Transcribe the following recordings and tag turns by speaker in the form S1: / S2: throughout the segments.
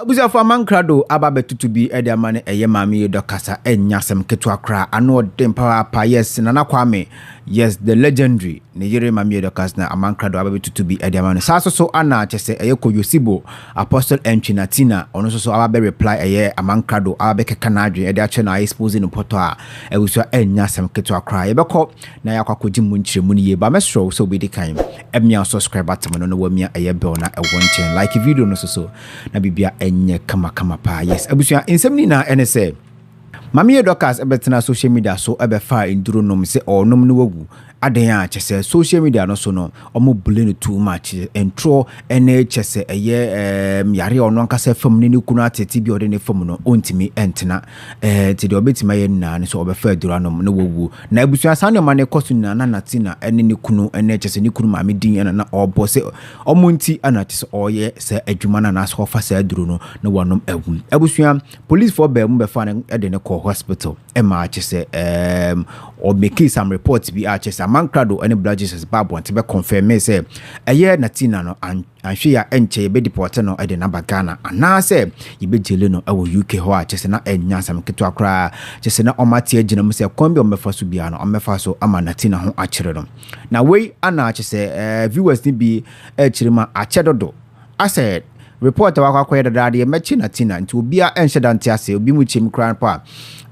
S1: Abusia for Amankrado ababetu to be Ediamane Maame A Dorcas enyasem ketua kra ano dem power pa yes nana Quame yes the legendary Nigeria Maame A Dorcas na Amankrado ababetu to be Ediamane so ana chese eyeko yosibo apostle Natina ono so ababe reply Amankrado abeke kanadwe ede ache na expose no poto a ewusua enyasem ketua kra yebeko na yakwakoji munchire muni ye ba mesro so be di kan emia subscribe button no wamia bell na ewonchen like video no so na bibia enye kama pa yes abusia insem na NSA Maame A Dorcas ebetena social media so ebefa induro nom se onom no wagu aden a chese social media no so no omo blame too much entro ene chese yare ono nkasa fam ni kunu atete bi ode ne fam no ontimi entena ti de obetima ye na ne so obefa induro nom no wagu na abusia san no ma ne koso na Natina ene ne kunu ene chese ne kunu maame din ena na obo se omo nti ana chese oye se adwuma na so fa se aduro no na wonom agu abusia police for be mu be fa ne ede ne hospital Emma chese or make some reports be chese Amankrado any blood Jesus babu to be confirm say Natina no and she ya enche be deport no e de na Ghana ana say ye be jele no e wo UK ho chese na enya sam keto akra chese na omati agina mu say kombi omefa so bia no omefa so ama Natina ho akere no na we ana chese viewers ni bi chirima achedodo I said report wakwa dada mechi Natina nti obia enhyedanti ase obi mu chim kran pa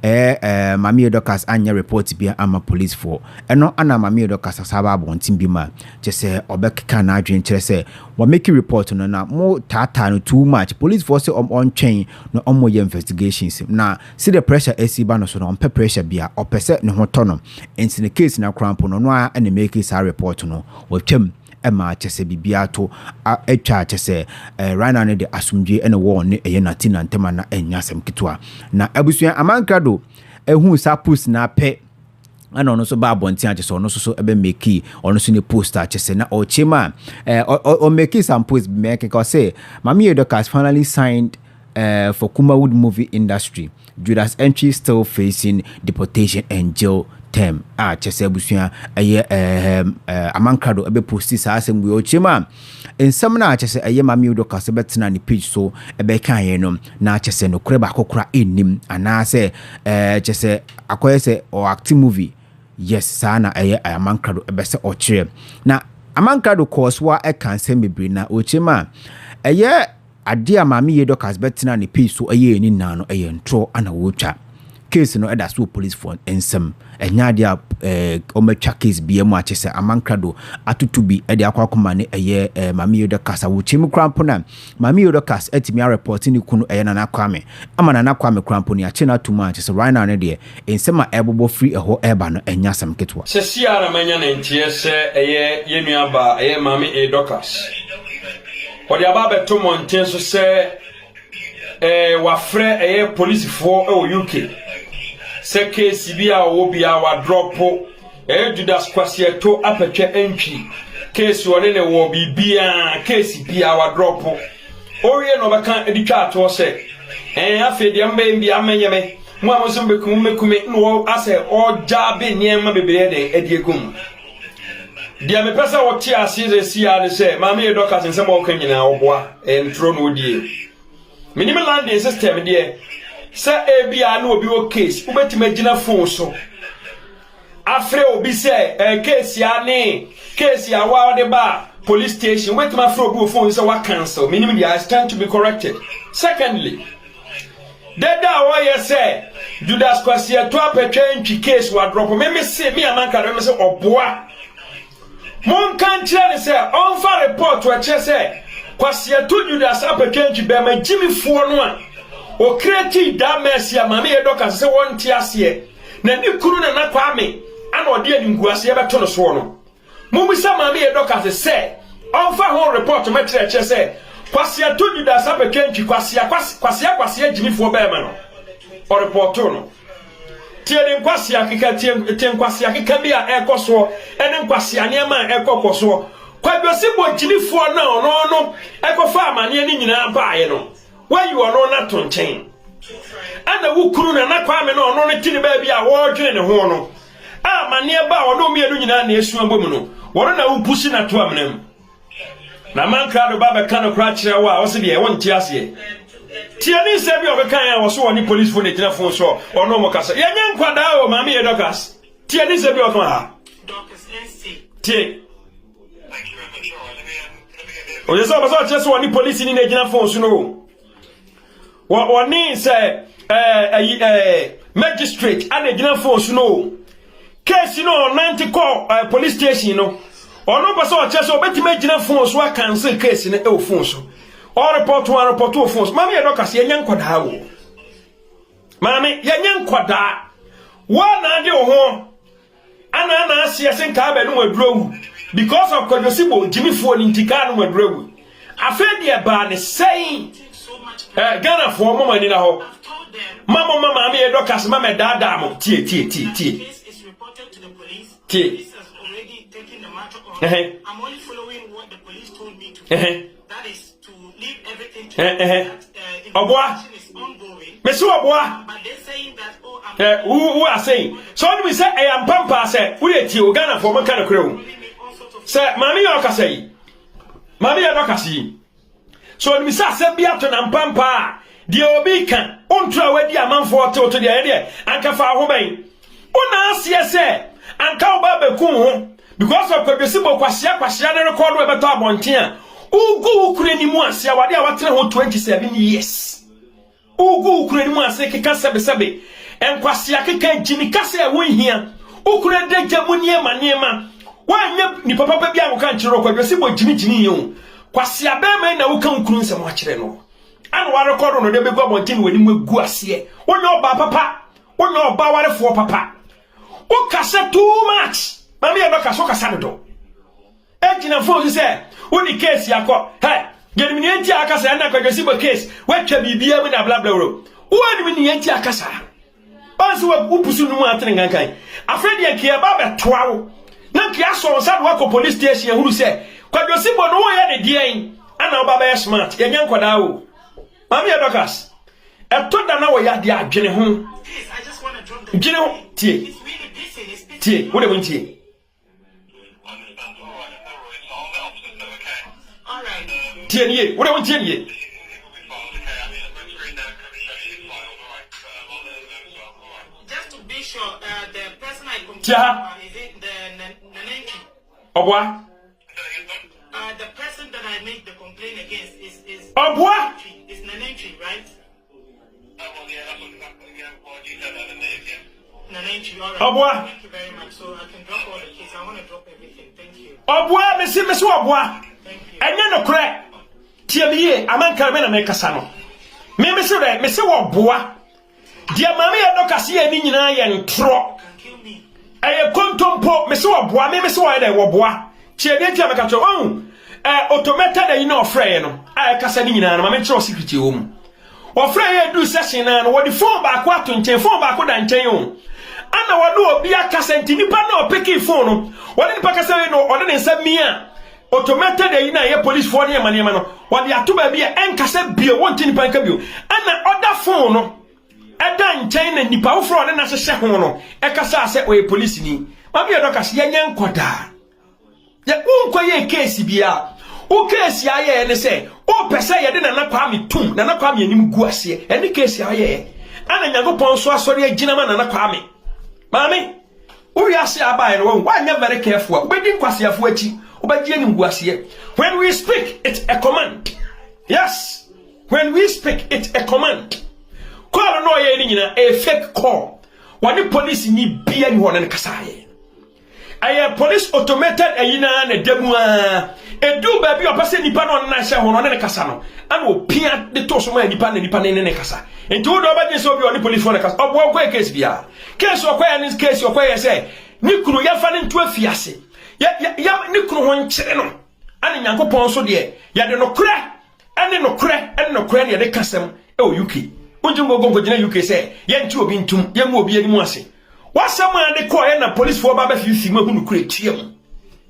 S1: Maame A Dorcas anya report bia ama police for eno ana Maame A Dorcas asaba abontin bi ma chese obekeka na adwen kire se wa make report no na mo tata no too much police force on chain no omo ye investigations na see the pressure AC ba no so no on pressure bia opese ne ho to no in the case na cramp no no a na make sa report no watwam Emma chese bibia to etwa chese right now ne de asumdwe ene wo ne Natina ntema na enyasem kitwa na abusua Amankrado ehu sa post na pe ana ono so ba abonti a chese ono so ebe make ono so ne poster chese na o chema o make some post make ko say Maame A Dorcas finally signed for Kumawood movie industry. Judas entry still facing deportation and jail term. Chese busua Amankrado ebe posti sa asem we ochema. In some na chese Maame A Dorcas betena ni page so ebe kan ye no na chese no kure ba kokora enim ana se chese akoye se o acting movie. Yes sana Amankrado ebe se ochire. Na Amankrado course wa cancel me na ochema adia Maame A Dorcas betena ni page so ni nano ntro ana wocha case no eda so police for ensem enya dia ometwa case biemu achese Amankrado atutubi ede akwakoma ne Maame A Dorcas awuchim krampo na Maame A Dorcas etimi report ni kunu na Quame ama na Quame krampo ni ache na tuma achese right now ne de ensem a ebobo free eho eba no enya sam ketwa
S2: sesi ara manya na ntie se yenuaba Maame A Dorcas odi ababe to monten so se wafre police for UK se case bia wo bia wa drop Judas kwase to apetwe entry case woni ne wo bibia case bia wa drop orie no beka editwa to se afi de mba bia amenyeme mo amoso mekume no ase o jabe niema bebere de ediegum dia me pesa wo ti ase si ya ne se Maame A Dorcas nsem wo kan nyina oboa entro no die minimum landing system de se ebia na obi wo case ubetima gina phone so afre obi se case ya ne case ya wa de ba police station ubetima afre obi wo phone so wa cancel minimum dia stand to be corrected. Secondly, deda wo ye se Judas kwase to apetwa ntwi case wa drop me se me Amankrado me se oboa mon kan tire se on fa report wa che se kwase to Judas apetwa ntwi be ma jimi fo no a o create da mercy Maame A Dorcas se won ti ase na ni kuru na Quame ana odi ani nguase e beto no so no mumbi sa Maame A Dorcas se on fa ho report ma tire che se kwase to Judas apetwa ntwi kwase jimi fo be ma no o report no tiene nkwase akika tie nkwase akika bia ekoso ene nkwase anema ekokoso kwadosi bo jimi fo na no ekofa amane ni nyina baaye no why you are not to chain and the wukuru na Quame no no tini baby a wo dwene ne ho no a mane ba wo no mienu nyina na esu ambom no wo na wo pusi na to amnam na Amankrado baba kan kra kire wa wo se de won ti ase Tiani se bi obeka ya wo so woni police phone ejina phone so ono mo kasa. Ye nye nkwada o Maame A Dorcas. Tiani se bi o kan ha.
S3: Dorcas NC.
S2: Tie. O yeso ba so cheso woni police ni ejina phone so no. Woni se magistrate and ejina phone so no. Case no 90 call police station no. Ono ba so cheso obetime ejina phone so cancel case ni e phone so. Or report to phones. Maame A Dorcas ye nyankwada wo. Maame ye nyankwada. Wa na de ho. Ana na asia senka ba no wadrowu. Because of Kodosibo Jimmy phone intika no wadrowu. Afa de ba ne sei. Ghana for mama ni na ho. Mama Maame A Dorcas mama dada mo. Tie.
S3: Case is reported to the police. Police has already taken the matter on. I'm only following what the police told me to do. That is to leave everything to investigation is ongoing.
S2: But
S3: they're saying that
S2: who are saying so we say I am pampa say we eti Ghana for man kind crew. Say Maame A Dorcas so we say bia to na pampa the obi kan ontra wadi amanfo to the area anka fa ho ben una asie say anka oba beku ho because of Kodosibo kwasia ne record we beto abonten ugu ukureni mu ase awade awatene ho 27 years ugu ukureni mu ase keka sebe enkwase akeka jini kase e wonhia ukure deja mu niema wanye ni papa bia wo kan kire Kodosibo jini ye kwase abema na wo kan ukuru nsem akire no an wa record no de be gwa bontin wani mu gu ase wonye oba papa wonye oba warefo papa o kase too much Maame A Dorcas so kase do ejina fo say woni case yakọ get me enti akasa na Kodosibo case watwa bibia mu na bla bla ro woni me enti akasa onse wa upusu nu atene ngankan afredi akia ba betoa wo na kia so sa do akọ police station ehuru se Kodosibo no wo ye ne dien ana oba ba smart ye nyankoda wo Maame A Dorcas etoda na wo ya de adwene ho
S3: I just want to drop the
S2: dwene ho tie
S3: it's really busy.
S2: tie wo de mo tie tie nie wo de mo tie nie
S3: Just to be sure, the person I complained
S2: Tia.
S3: about is it the Nanenchi?
S2: obwa
S3: The person that I make the complaint against is
S2: obwa
S3: Nanenchi, right? Nanenchi, all right.
S2: Obwa.
S3: Thank you very much. So I can drop all the case. I want to drop everything. Thank you.
S2: obwa me so obwa
S3: Thank you.
S2: enye no kre tie biye Amankrado na me kasa no me se wo boa dia Maame A Dorcas ye ni nyina ye ntro
S3: Can kill me.
S2: eye kontompo me se wo boa me se wo ye wo boa tie de tie me ka cho automated da yina ofre no a kasa ni nyina no ma me kire secret wo mu ofre ye du session na no wo di phone ba ko ato nchen phone ba ko da nchen yo ana wo do obi akasa ntinipa na opeki phone no wo ni pa kasa no o de nsa mia automated da yina ye police phone ye manema no wo di ato ba bia enkasa bia wo ntinipa nka bio ana other phone no eda nchen na nipa wo fro na hye ho no e kasa ase o police ni Maame A Dorcas ye nyankoda ye unko ye case bia o case aye ne se o pese ye de na Quame tum na Quame anim gu ase ene case aye ana Nyankopon so asori agina ma na Quame Maame o wi ase abai no wa nya very careful obedi nkwasiafo achi obedi anim gu ase when we speak it's a command. Yes, when we speak it's a command. Call no ye ni nyina a fake call wani police ni bia ni hono ne kasaye aye police automated ayina na demu edu ba bi opase nipa no na hye hono ne kasa no ana opia de to so ma nipa ne kasa enti wo do ba je so bi oni police phone kasa obo kwa case bia case okwaya ni case okwaya say ni kunu ya fa ne ntu afiase ya ni kunu ho nkyere no ana Nyankopon so de ya de no kra ene no kra ne ya de kasam e o UK unjungo gongo jina UK say ye nti obi ntum ye mu obi animu ase wasama de ko ye na police for ba fifi ma hunu kura tiam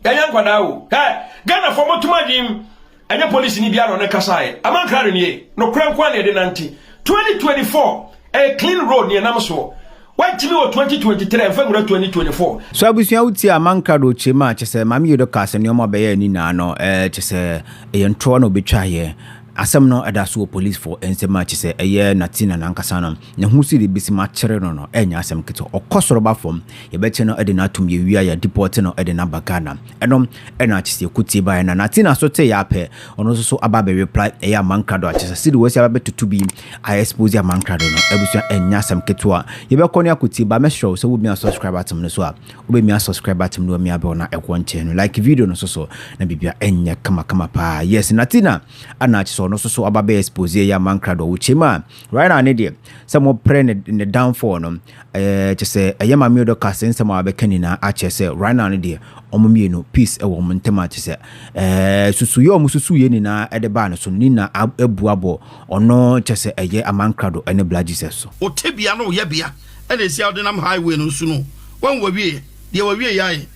S2: ya yankwada wo Ghana for motuma dim anya police ni bia no ne kasae Amankrado ni no krankwa ne de nanti 2024 a clean road ne nam so wajimi wo 2023 mfangura 2024
S1: so abusia uti Amankrado chema chese Maame A Dorcas ne omo be ye ni na no chese ye ntro no betwa ye asɛm no ɛda so police for ensema chi sɛ ɛyɛ Natina nankasa no ne ho si de bisi ma kyere no ɛnya asɛm keto ɔkɔsoro ba fam yɛbɛkye no ɛde na atum yɛ wia ya deport no ɛde na bagana ɛnom ɛna chi sɛ kuti ba na Natina so te ya pɛ ɔno so aba be reply ɛyɛ Amankrado chi sɛ sidi wɔsi aba betutu bi I expose Amankrado no ɛbusu ɛnya asɛm keto a yɛbɛkɔ ne akuti ba mɛhwɛ so wo mi subscribe atem no so a wo mi subscribe atem no mi abɛ na ɛkɔ nkyɛn no like video no so na bibia ɛnya kama pa yes Natina ana chi so no so aba be expose ya Amankrado wo chema right now ne de some pre ne downfall no chi sɛ ɛyɛ Maame A Dorcas nsɛm a bɛkanina a kyɛ sɛ right now ne de omomienu peace ɛwɔ mo ntɛma chi sɛ susu ye omo susu ye nina ɛde ba no so nina abuabo ɔno kyɛ sɛ ɛyɛ Amankrado ɛne blast so
S4: otebia no ye bia ɛna esi awdenam highway no so no wan wawie de wawie yae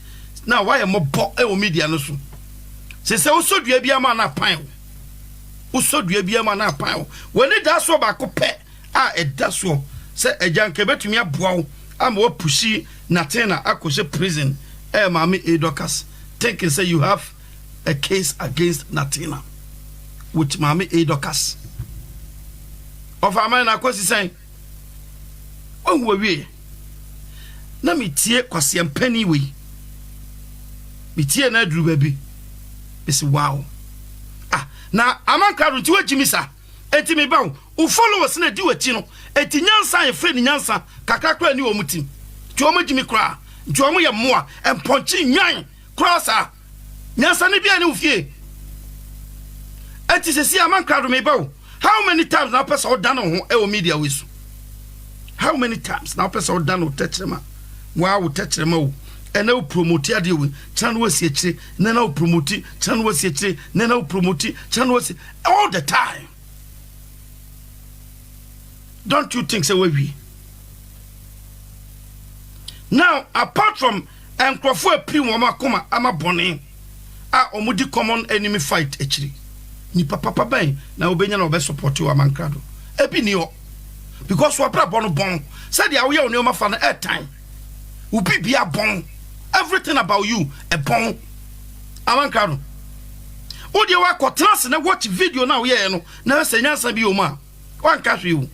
S4: na why mo bo ɛwɔ media no so sɛ usodua bia ma na pan usodua bia ma na pan woni da so ba ko pɛ a ɛda so sɛ agyanka betumi aboa wo ama wo pushi Natina akɔhye prison Maame A Dorcas thinking say you have a case against Natina with Maame A Dorcas of amana kwasi say on wawie na metie kwase ampani we metie na aduru ba bi bisi wow na Amankrado ti wagimi sa enti me ba wo followers na di wati no enti nyansa ye frɛ ni nyansa kakrakra ni wo mutim ti wo magimi kra nti wo ye moa emponchi nwan crossa nyansa ne bia ne ufie enti sesi Amankrado me ba how many times na person odano ho e wo media we so how many times na person odano techrema wa wo techrema wo ena wo promote ade we channel wo sie kire na wo promote channel wo sie kire na wo promote channel wo all the time. Don't you think so we now apart from enkrofo api wo makoma ama bone a omudi common enemy fight actually ni papa ban na obenya na obe support you Amankrado ebi ni o because we bra bon said ya we o ma fa na airtime u bibia bon everything about you a bon Amankrado o de wa ko trans na watch video na we no na senyansa bi o ma wan ka hwe o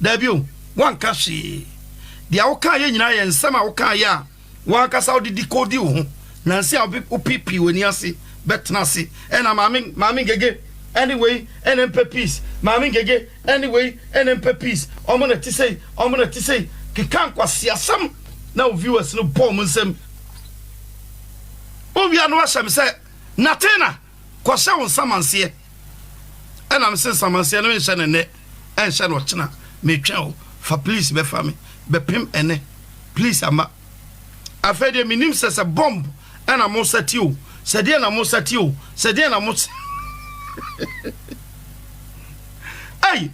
S4: da bi o wan ka hwe dia wo ka ye nyina ye nsema wo ka ya wan ka sa o di code wo na nsi a o pipi woni ase betna se ena maame gege anyway enempe peace maame gege anyway enempe peace omona ti say ke kan kwase asam na o viewers no bom nsem o wia no aham se Natina kwase won samanse ena me sen samanse no nhye ne ne enhye no chena me twa o fa please be fa me be pem ene please ama afede minim se bomb ena mo sati o sedie na mo sati o sedie na mo ay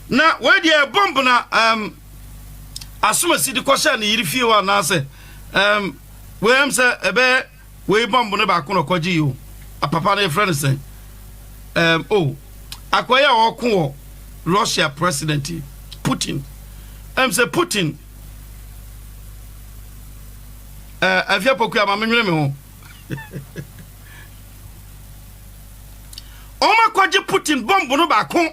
S4: na we die bomb na asuma sidi kwasha ni yiri fie wa na se we am se ebe we bomb ne ba kono kwaji yo apapa na friend say akoya okwo Russia president Putin say Putin afia poku ama menwene me ho Oma kwaje Putin bomb no ba kon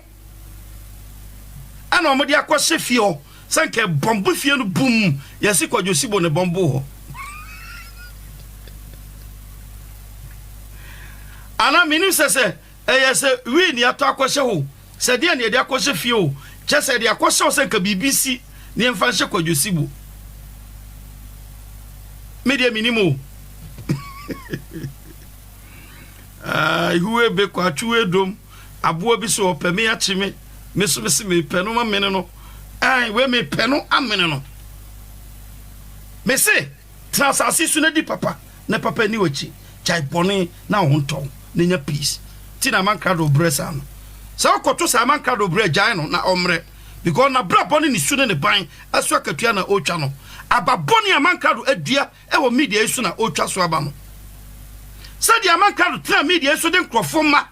S4: ana omodi akose fie sanke bomb fie no boom yesi kwajo sibo ne bomb ho ana minu sese eyese wi ni ato akose ho se de ne de akose fie o chese de akose o sanke BBC ni emfa hye kwajo sibo media minimo huwe be kwa chuwe dom abo bi so opeme ya chime me so me penu ma mene no we me penu amene no me se transasi su na di papa na papa ni wachi chai boni na honton na nya peace ti na Amankrado bresa no sa okoto sa Amankrado bre jai no na omre because na bra boni ni su ne ban aso akatua na otwa no ababoni Amankrado adua e wo media isu na otwa so aba no said Amankrado tra media so de nkrofo ma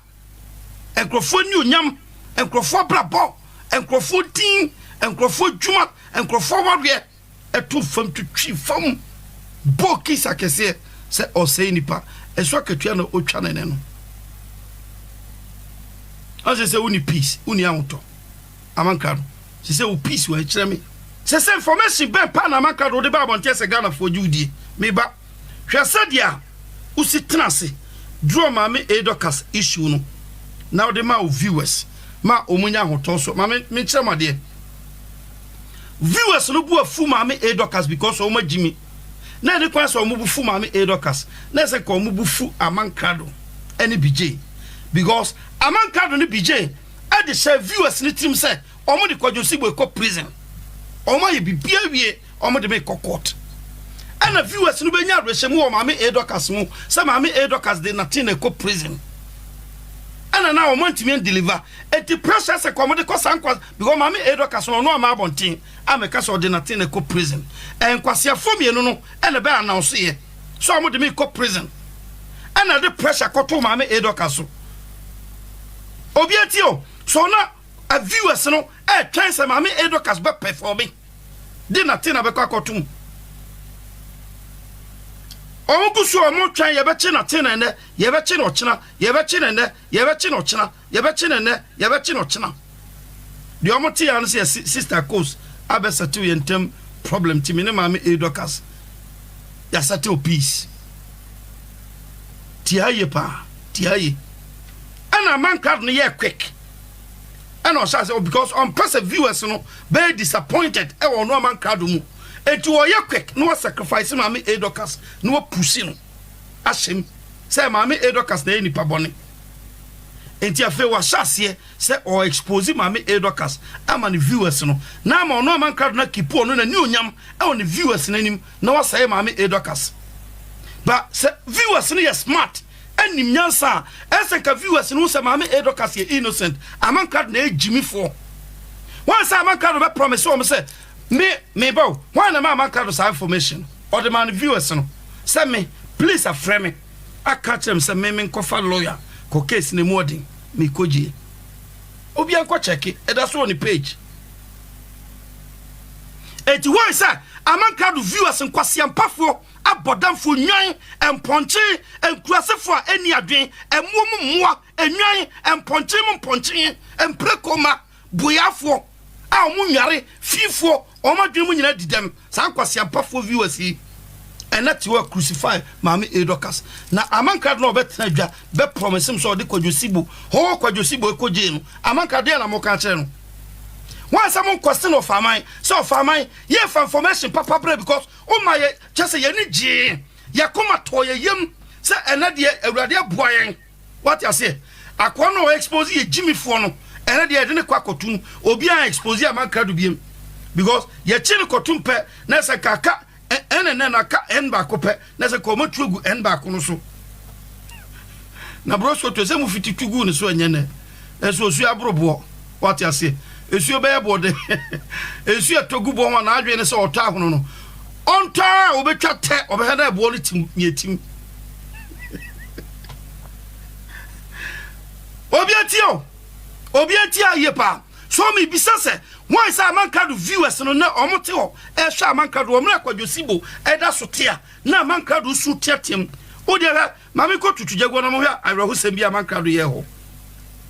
S4: nkrofo ni onyam nkrofo brabo nkrofo tin nkrofo djuma nkrofo wadwe etu fam tutwi fam boki sakese se o sei nipa eso akatua na otwa ne no As say uni peace, uni auto. Amankrado. She say peace we kyerɛ me. Say information ben pa na Amankrado de ba abonte se Ghana for Judi. Me ba. Hwɛ sadia usi tenase. Draw Maame A Dorcas issue no. Now the ma viewers ma omunya hoton so ma me kyerɛ ma de. Viewers no bu afu Maame A Dorcas because o ma Jimmy. Na ne kwa so o mu bu fu Maame A Dorcas. Na se ko mu bu fu Amankrado any BJ. Because Amankrado ni BJ e de share viewers ni team say omo de kwajosigbo ko prison. Omo ye bibia wie omo de make court. And viewers no benya rehemu o Maame A Dorcas mu say Maame A Dorcas de Natina ko prison. And now omo ntimi deliver et the pressure say ko omo de ko sankwa because Maame A Dorcas no ama abontin ameka so de Natina ko prison. En kwase afomie no and be announce here. So omo de make ko prison. And the pressure ko to Maame A Dorcas so. Obiatio so na a viewers no try say Maame A Dorcas be performing de Natina be kwakotum omugu so omo twan ye be che Natina ne ye be che no chena ye be che ne ye be che no chena ye be che ne ye be che no chena de omo tie an say sister cause abesa to yentem problem timi ne Maame A Dorcas ya settle peace tiaye pa tiaye and Amankrado no ye quick. And I say because on person viewers no very disappointed e won no Amankrado mu. Enti wo ye quick no sacrifice Maame A Dorcas no push no. Ashem say Maame A Dorcas na nipa bone. Enti afa wa hyase say o expose Maame A Dorcas ama ne viewers no. Na ma no Amankrado na keep on na ni onyam e won ne viewers na nim na wa say Maame A Dorcas. But say viewers no ye smart. And nyansa eseka viewers no say Maame A Dorcas ye innocent Amankrado na Jimmy for once Amankrado be promise o say me bow why na Amankrado say information or the man viewers no say me please aframe me I catch them say me nkofa lawyer ko case ne modin me koji obi anko check it that's on the page et why say Amankrado viewers nkwasiampafo abodamfo nwan emponche enkurasefo ani adwen emumumwa enwan emponche mponche emprekoma boyafo a omunware fifo omadwen mu nyina didem san kwasiampafo viewers yi enati wa crucify Maame A Dorcas na Amankrado no betena dwa be promise him so de kwadwosibo ho kwadwosibo ekoje no Amankrado ya na mo ka kire no why someone question of famine so famine ye for information papa bread because oh my just say ye ni ji ye come to ye yem say enade awurade aboyen what you say akwa no expose ye Jimmy for no enade ye de ne kwakotum obi an expose Amankrado biem because ye chi ne kotum pe na say kaka enene na ka en ba ko pe na say ko matugu en ba ko no so na bro so to say mu fiti tugu ne so anyane eso su abrobo what you say esu be bode esu atogu bo na adwe ne se ota hono no onta obetwa te obehɛ na bo ne tim yetim obiati ayepa so me bisa se why say Amankrado viewers no na omote ho e hwa Amankrado omra kwadwosibo eda sotea na Amankrado su tetem o de Maame ko tutujagwo no mo hwa awraho sem bi Amankrado ye ho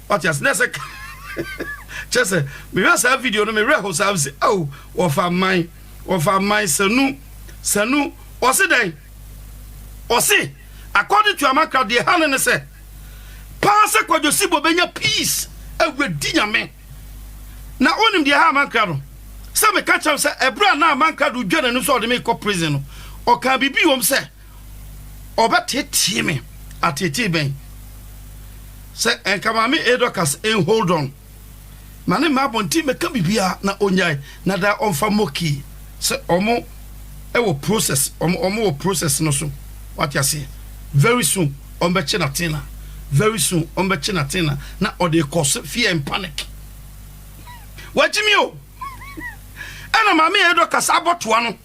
S4: what yes na se just me was a video no me reho say oh of a mine sanu o se den o se according to Amankrado de hanen say pass kwadwosibo benya peace awredi nyame na onim de ha Amankrado say me catch am say ebra na Amankrado dwane no so de me ko prison no o kan bibi wom say obetetie me atete ben say Maame A Dorcas en hold on mane ma bonti me ka bibia na onyai na da onfa moki se omo e wo process omo wo process no so what you say very soon on be Natina very soon on be Natina na o de cause fear and panic what you mean ana Maame A Dorcas aboto ano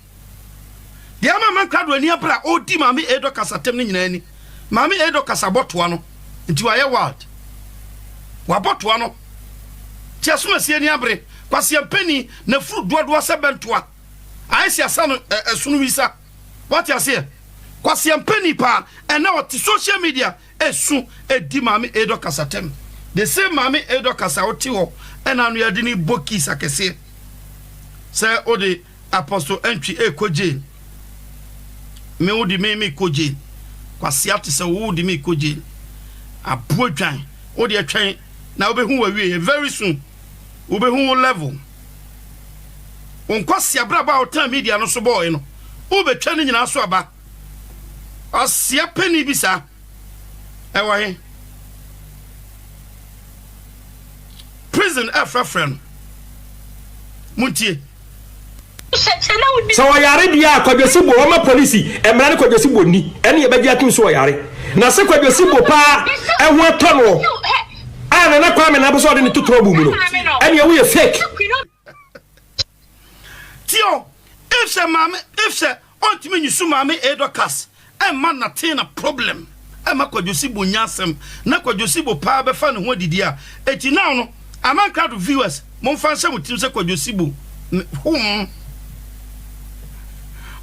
S4: de Amankrado ani abra odi Maame A Dorcas atem ni nyina ani Maame A Dorcas aboto ano nti wa ye word wa aboto ano tiasuma sie ni abre kwase peni na furu dodo sebentoa aisi asano sunu wisa what you say kwase peni pa and now on social media esu edi Maame A Dorcas atem the same Maame A Dorcas oti ho ena no yade ni boki sakese say o de apostle entry ko jail me wo di me ko jail kwase ate say wo di me ko jail abuodwan o de atwen na obehu wa wie very soon obehu level on kwase abraba o tan media no so boy no obetwa ni nyina so aba asia pani bisa ewa he prison friend muntie
S2: so yare dia kwadwesibo o ma police emra ne kwadwesibo ni ene ye bagia tun so yare na se kwadwesibo pa eho tono ana na Quame na boso de ni tuturo bu mu no ene ye fake
S4: tio if se ontimi nyisu Maame A Dorcas e man Natina problem e ma kwadwesibo nyasem na kwadwesibo pa be fa ne ho didi a eti now no Amankrado viewers mon fan se mutim se kwadwesibo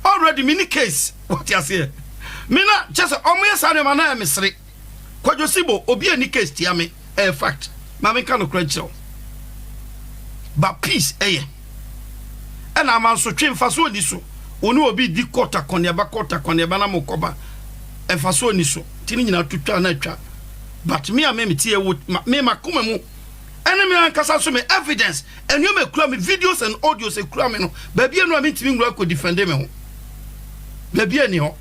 S4: already mini case what you say mina just omo sane ma na mesre kwadwesibo obi ani case tia me fact Maame kan no kradjo but peace and am so twemfa so ni so onu obi di kota koneba na mokoba emfa so ni so tini nyina tutwa na atwa but me am tie me makoma mu enemy ankasa so me evidence and you me kura me videos and audios e kura me no ba bia no am timi ngura ko defend me ho ba bia ni ho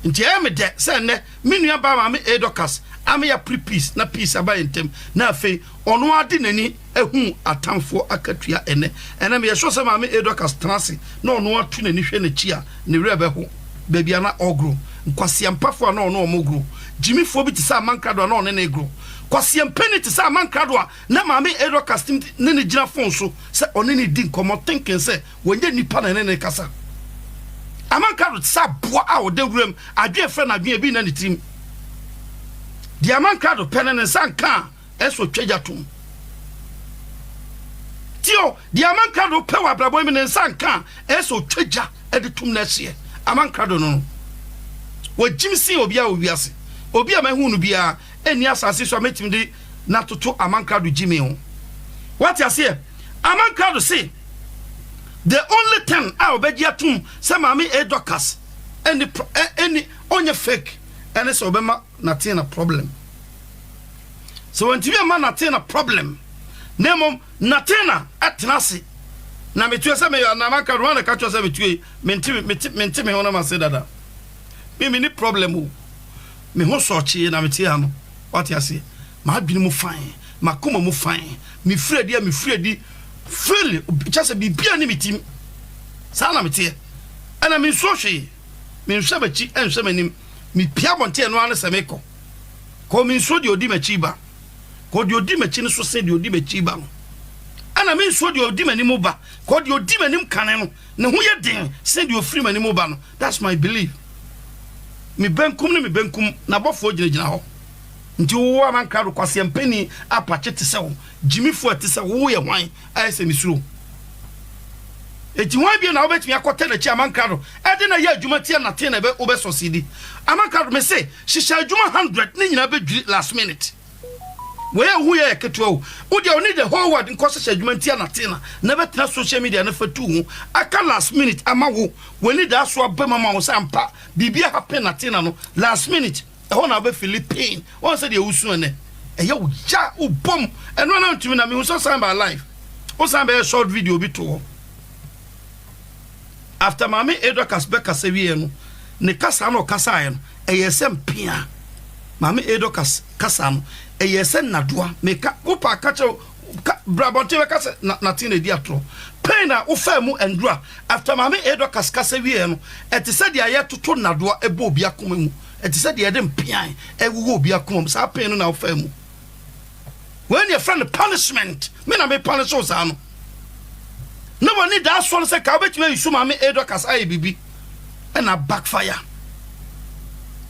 S4: nti am de say ne me nua ba Maame A Dorcas am ya pre-peace na peace aba entem na afi ono ade nani ehu atamfo akatua ene me ye so say Maame A Dorcas transi na ono atu nani hwe na chi a ne were be ho ba bia na ogro nkwase ampafo na ono omogro jimifo bi ti say Amankrado na ono na egro kwase ampani ti say Amankrado na Maame A Dorcas ne ne gira fon so say ono ne di nkomo thinking say wonye nipa na ne kasa Amankrado sa boa a ode wurem adwe fe na adwe bi na ne tim di Amankrado penene sanka eso twejatum tio di Amankrado pewa brabo mi ne sanka eso tweja editum na hye Amankrado no wo jimsi obi a owiase obi a mahu no bia eni asase so ametim di na toto Amankrado jimi ho what you say Amankrado say the only thing I obegiatum say Maame A Dorcas any onye fake and it's obema Natina problem so when tibi ma Natina problem nemo Natina atnasi na metue se me na Amankrado na ka twa se metue menti me hono ma se dada me ni problem o me ho so chi na metie ha no what you say ma adwene mu fine makoma mu fine me fredi feel just be bia ni metim sa na metie ana me so hwe me nhwe bachi enhwe manim mi pia bonte no ane semeko ko mi so di odi machi ba ko di odi machi no so se di odi machi ba no ana mi so di odi manim ba ko di odi manim kane no ne ho ye den se di ofiri manim ba no that's my belief mi benkum na bofo gina ho nti wo Amankrado kwase mpani apache te se wo jimifo te se wo ye hwan ayese misuro eti wan bi na obetimi akote na chi Amankrado ede na ye adwuma tie na te na be obesosidi Amankrado me say shisha adwuma 100 ni nyina be dwiri last minute we hu ye keto wo de oni the whole world nko shisha adwuma tie na te na be tena social media na fatu hu aka last minute ama wo we da so abema ma wo sampa bibia happen na te na no last minute e na be Philippine won say de wusu ne e ye wo ja wo bom eno na ntumi na me hu so sign by life wo sign by short video bi to after Maame A Dorcas be kasa wie no ne kasa no kasa ye no eyesem pia Maame A Dorcas kasa no eyesem nadoa meka wo pa kache brabonte be kasa Natina di atro pain na wo fa mu endura after Maame A Dorcas kasa wie no etise de aye toto nadoa ebo obi akoma mu etise de dem pia ewo obi akoma sa pain no na wo fa mu when your friend punishment me na me punish us ano nobody that's one say ka betime yisu Maame A Dorcas aye bibi and a backfire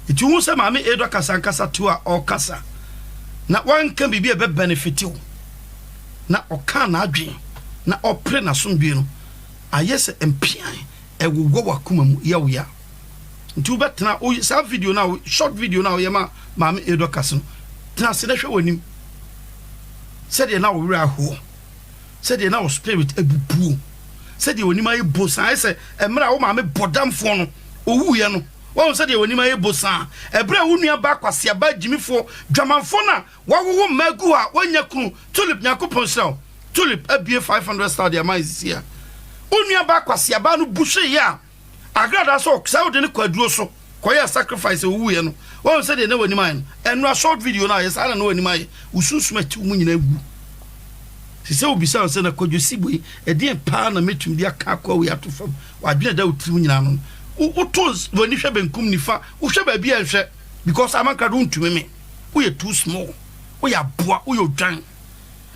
S4: it you say Maame A Dorcas ankasa to a or kasa na one can be a benefit you na oka na adwen na opre na somdwe no ayese mpian e wo wakuma mu ya wo ya ntu betena o sa video na short video na o ye ma Maame A Dorcas no tena se na hwe wanim said you now we are who said you now spirit ebupu said you onima ebosan I say emra wo ma me bodamfo no owu ye no wo said you onima ebosan ebra wo nua ba kwase aba jimifo dwamanfo na wo magu a wonya kunu tulip nyakopon sel tulip abie 500 star dia man is here onua ba kwase aba no bushe ya agrada so ksa wo de ne kwaduro so koya sacrifice owu ye no wo said you na onima en enra short video na yes ana no onima ye ususumati mu nyina gu sise obi sa na kwadwosi boy e de pa na metum dia ka kwa we atofam wadwene da otiri nyina no utos woni hwe benkum nifa wo hwe ba bia hwe because Amankrado ntumi me we too small we ya boa we odwan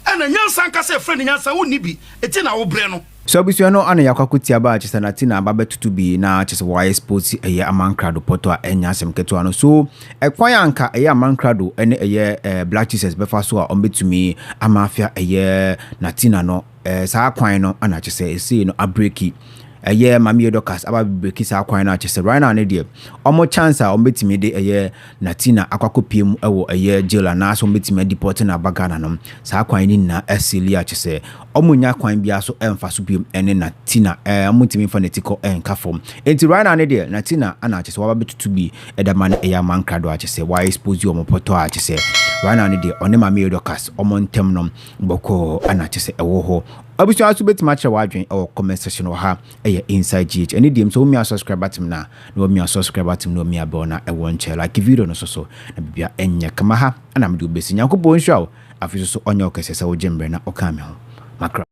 S4: ana nyansa nka se friend nyansa woni bi eti na wo bre no
S1: so bisu no ana yakwakutia ba chese Natina ababe tutu bi na chese why sports eye Amankrado poto a enya asem keto ano so ekwan anka eye Amankrado ene eye black jesus befa so a ombetumi amafia eye Natina no saa kwan no ana chese esi no abreki eye Maame A Dorcas aba breki saa kwan na chese right now ne de omo chance a ombetimi de eye Natina akwakopiem ewo eye jail na so ombetimi deport na bagana no saa kwan ni na esili a chese omunya kwan bia so emfa so biem ene Natina omutimi fanetiko enka form enti right now ne de Natina ana chese waba betutu bi edama na eye Amankrado a chese why expose you omopoto a chese right now ne de one Maame A Dorcas omontem no boko ana chese ewo ho abusu aso betima kire wadwen comment section ha inside GH any DM so me subscribe button na me subscribe button no me abona nche like video no so na bibia enye kama ha ana me do besi nyankopon hwa afiso so onye okese se wo jembre na okame ho makra